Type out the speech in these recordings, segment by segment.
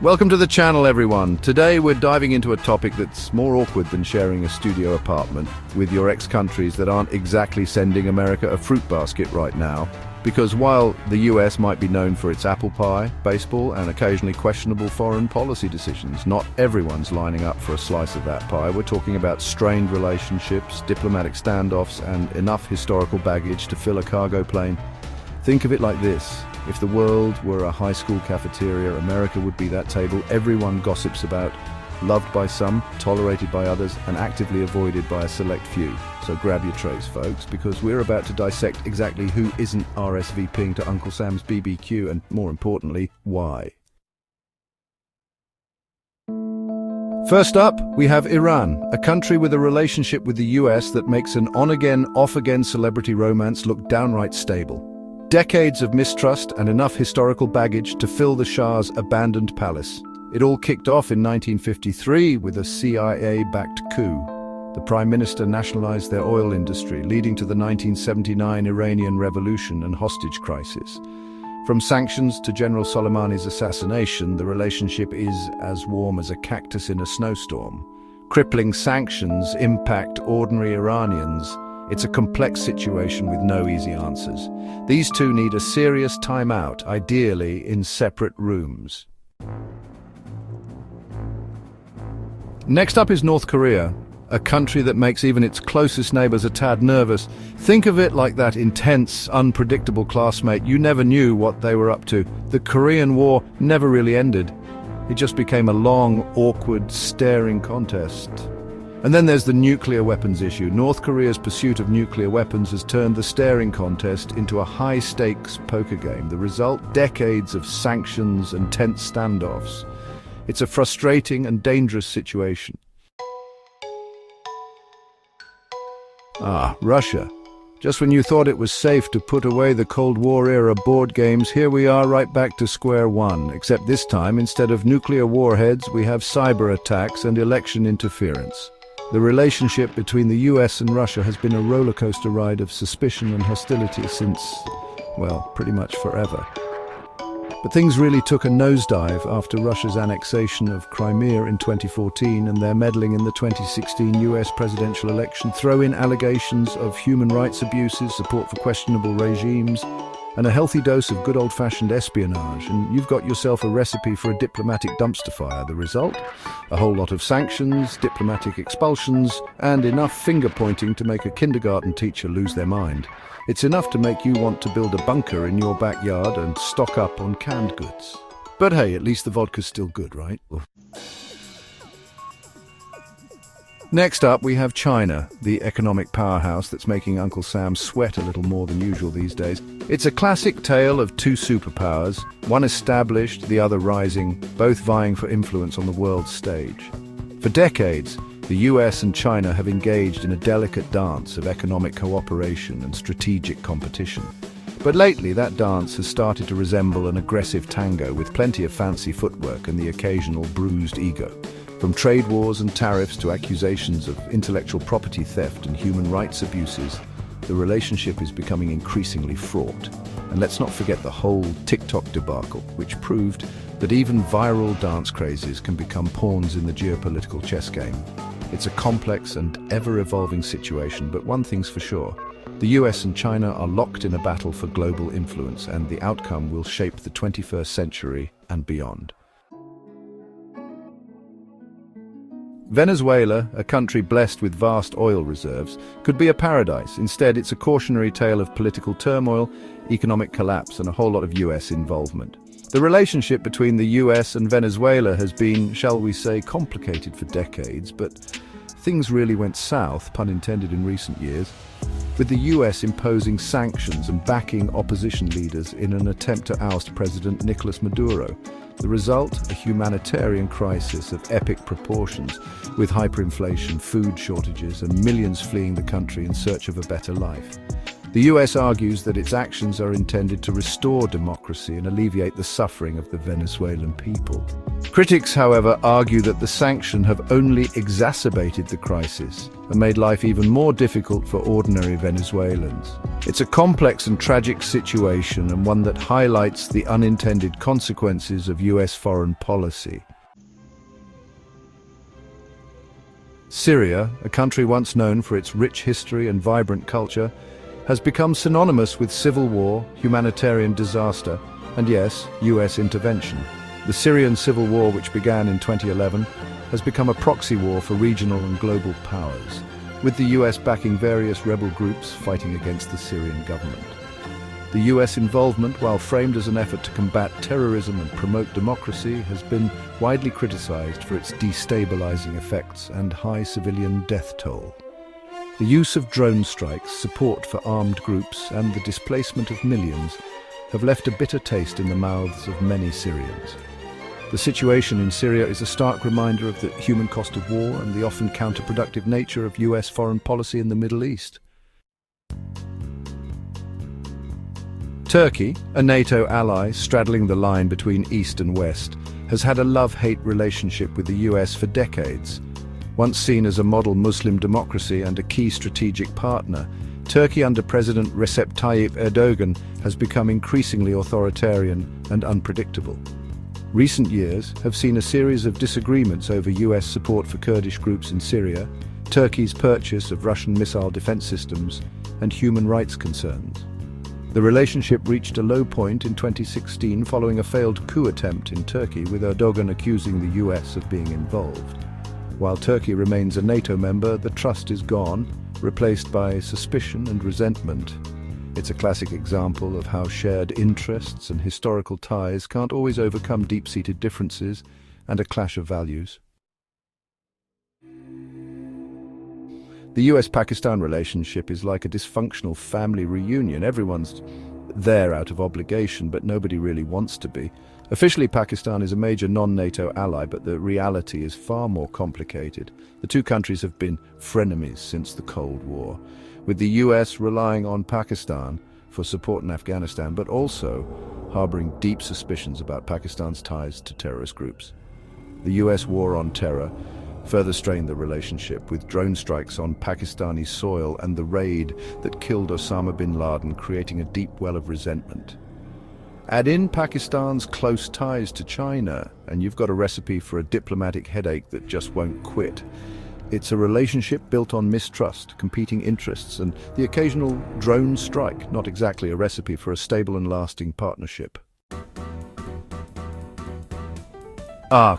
Welcome to the channel, everyone. Today we're diving into a topic that's more awkward than sharing a studio apartment with your ex-countries that aren't exactly sending America a fruit basket right now. Because while the US might be known for its apple pie, baseball, and occasionally questionable foreign policy decisions, not everyone's lining up for a slice of that pie. We're talking about strained relationships, diplomatic standoffs, and enough historical baggage to fill a cargo plane. Think of it like this. If the world were a high school cafeteria, America would be that table everyone gossips about, loved by some, tolerated by others, and actively avoided by a select few. So grab your trays, folks, because we're about to dissect exactly who isn't RSVPing to Uncle Sam's BBQ, and more importantly, why. First up, we have Iran, a country with a relationship with the US that makes an on-again, off-again celebrity romance look downright stable. Decades of mistrust and enough historical baggage to fill the Shah's abandoned palace. It all kicked off in 1953 with a CIA-backed coup. The Prime Minister nationalized their oil industry, leading to the 1979 Iranian Revolution and hostage crisis. From sanctions to General Soleimani's assassination, the relationship is as warm as a cactus in a snowstorm. Crippling sanctions impact ordinary Iranians. It's a complex situation with no easy answers. These two need a serious timeout, ideally in separate rooms. Next up is North Korea, a country that makes even its closest neighbors a tad nervous. Think of it like that intense, unpredictable classmate you never knew what they were up to. The Korean War never really ended. It just became a long, awkward, staring contest. And then there's the nuclear weapons issue. North Korea's pursuit of nuclear weapons has turned the staring contest into a high-stakes poker game. The result, decades of sanctions and tense standoffs. It's a frustrating and dangerous situation. Russia. Just when you thought it was safe to put away the Cold War-era board games, here we are right back to square one. Except this time, instead of nuclear warheads, we have cyber attacks and election interference. The relationship between the US and Russia has been a rollercoaster ride of suspicion and hostility since, well, pretty much forever. But things really took a nosedive after Russia's annexation of Crimea in 2014 and their meddling in the 2016 US presidential election. Throw in allegations of human rights abuses, support for questionable regimes, and a healthy dose of good old-fashioned espionage, and you've got yourself a recipe for a diplomatic dumpster fire. The result? A whole lot of sanctions, diplomatic expulsions, and enough finger-pointing to make a kindergarten teacher lose their mind. It's enough to make you want to build a bunker in your backyard and stock up on canned goods. But hey, at least the vodka's still good, right? Next up, we have China, the economic powerhouse that's making Uncle Sam sweat a little more than usual these days. It's a classic tale of two superpowers, one established, the other rising, both vying for influence on the world stage. For decades, the US and China have engaged in a delicate dance of economic cooperation and strategic competition. But lately, that dance has started to resemble an aggressive tango with plenty of fancy footwork and the occasional bruised ego. From trade wars and tariffs to accusations of intellectual property theft and human rights abuses, the relationship is becoming increasingly fraught. And let's not forget the whole TikTok debacle, which proved that even viral dance crazes can become pawns in the geopolitical chess game. It's a complex and ever-evolving situation, but one thing's for sure. The US and China are locked in a battle for global influence, and the outcome will shape the 21st century and beyond. Venezuela, a country blessed with vast oil reserves, could be a paradise. Instead, it's a cautionary tale of political turmoil, economic collapse, and a whole lot of US involvement. The relationship between the US and Venezuela has been, shall we say, complicated for decades, but things really went south, pun intended, in recent years, with the US imposing sanctions and backing opposition leaders in an attempt to oust President Nicolas Maduro. The result? A humanitarian crisis of epic proportions, with hyperinflation, food shortages, and millions fleeing the country in search of a better life. The US argues that its actions are intended to restore democracy and alleviate the suffering of the Venezuelan people. Critics, however, argue that the sanctions have only exacerbated the crisis and made life even more difficult for ordinary Venezuelans. It's a complex and tragic situation, and one that highlights the unintended consequences of US foreign policy. Syria, a country once known for its rich history and vibrant culture, has become synonymous with civil war, humanitarian disaster, and yes, US intervention. The Syrian civil war, which began in 2011, has become a proxy war for regional and global powers, with the US backing various rebel groups fighting against the Syrian government. The US involvement, while framed as an effort to combat terrorism and promote democracy, has been widely criticized for its destabilizing effects and high civilian death toll. The use of drone strikes, support for armed groups, and the displacement of millions have left a bitter taste in the mouths of many Syrians. The situation in Syria is a stark reminder of the human cost of war and the often counterproductive nature of US foreign policy in the Middle East. Turkey, a NATO ally straddling the line between East and West, has had a love-hate relationship with the US for decades. Once seen as a model Muslim democracy and a key strategic partner, Turkey under President Recep Tayyip Erdogan has become increasingly authoritarian and unpredictable. Recent years have seen a series of disagreements over US support for Kurdish groups in Syria, Turkey's purchase of Russian missile defense systems, and human rights concerns. The relationship reached a low point in 2016 following a failed coup attempt in Turkey, with Erdogan accusing the US of being involved. While Turkey remains a NATO member, the trust is gone, replaced by suspicion and resentment. It's a classic example of how shared interests and historical ties can't always overcome deep-seated differences and a clash of values. The US-Pakistan relationship is like a dysfunctional family reunion. Everyone's there out of obligation, but nobody really wants to be. Officially, Pakistan is a major non-NATO ally, but the reality is far more complicated. The two countries have been frenemies since the Cold War, with the US relying on Pakistan for support in Afghanistan, but also harboring deep suspicions about Pakistan's ties to terrorist groups. The US war on terror further strained the relationship, with drone strikes on Pakistani soil and the raid that killed Osama bin Laden creating a deep well of resentment. Add in Pakistan's close ties to China, and you've got a recipe for a diplomatic headache that just won't quit. It's a relationship built on mistrust, competing interests, and the occasional drone strike, not exactly a recipe for a stable and lasting partnership.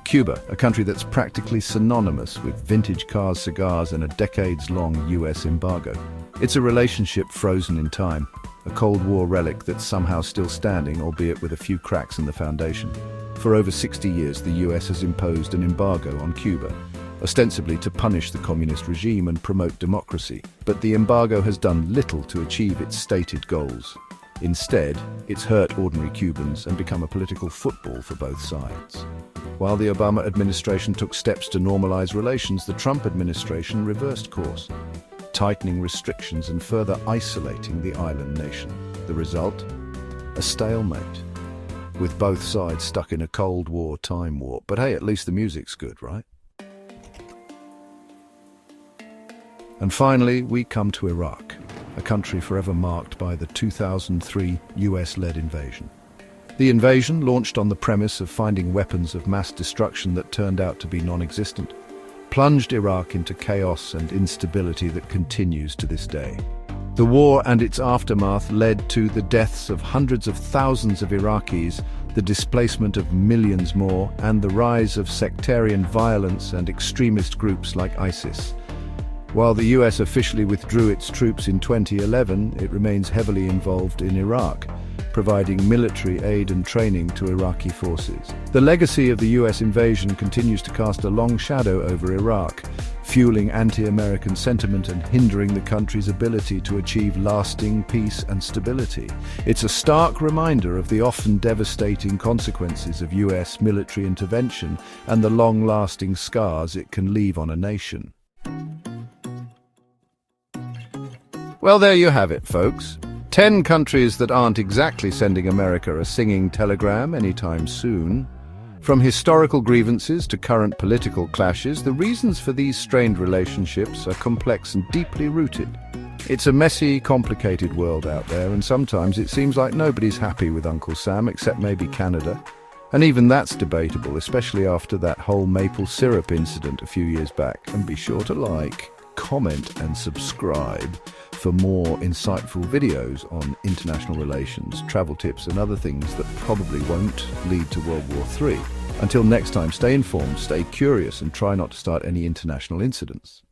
Cuba, a country that's practically synonymous with vintage cars, cigars, and a decades-long US embargo. It's a relationship frozen in time, a Cold War relic that's somehow still standing, albeit with a few cracks in the foundation. For over 60 years, the US has imposed an embargo on Cuba, ostensibly to punish the communist regime and promote democracy. But the embargo has done little to achieve its stated goals. Instead, it's hurt ordinary Cubans and become a political football for both sides. While the Obama administration took steps to normalize relations, the Trump administration reversed course, tightening restrictions and further isolating the island nation. The result? A stalemate, with both sides stuck in a Cold War time warp. But hey, at least the music's good, right? And finally, we come to Iraq, a country forever marked by the 2003 US-led invasion. The invasion, launched on the premise of finding weapons of mass destruction that turned out to be non-existent, plunged Iraq into chaos and instability that continues to this day. The war and its aftermath led to the deaths of hundreds of thousands of Iraqis, the displacement of millions more, and the rise of sectarian violence and extremist groups like ISIS. While the US officially withdrew its troops in 2011, it remains heavily involved in Iraq, providing military aid and training to Iraqi forces. The legacy of the US invasion continues to cast a long shadow over Iraq, fueling anti-American sentiment and hindering the country's ability to achieve lasting peace and stability. It's a stark reminder of the often devastating consequences of US military intervention and the long-lasting scars it can leave on a nation. Well, there you have it, folks. 10 countries that aren't exactly sending America a singing telegram anytime soon. From historical grievances to current political clashes, the reasons for these strained relationships are complex and deeply rooted. It's a messy, complicated world out there, and sometimes it seems like nobody's happy with Uncle Sam except maybe Canada. And even that's debatable, especially after that whole maple syrup incident a few years back. And be sure to like, comment and subscribe for more insightful videos on international relations, travel tips and other things that probably won't lead to World War III. Until next time, stay informed, stay curious and try not to start any international incidents.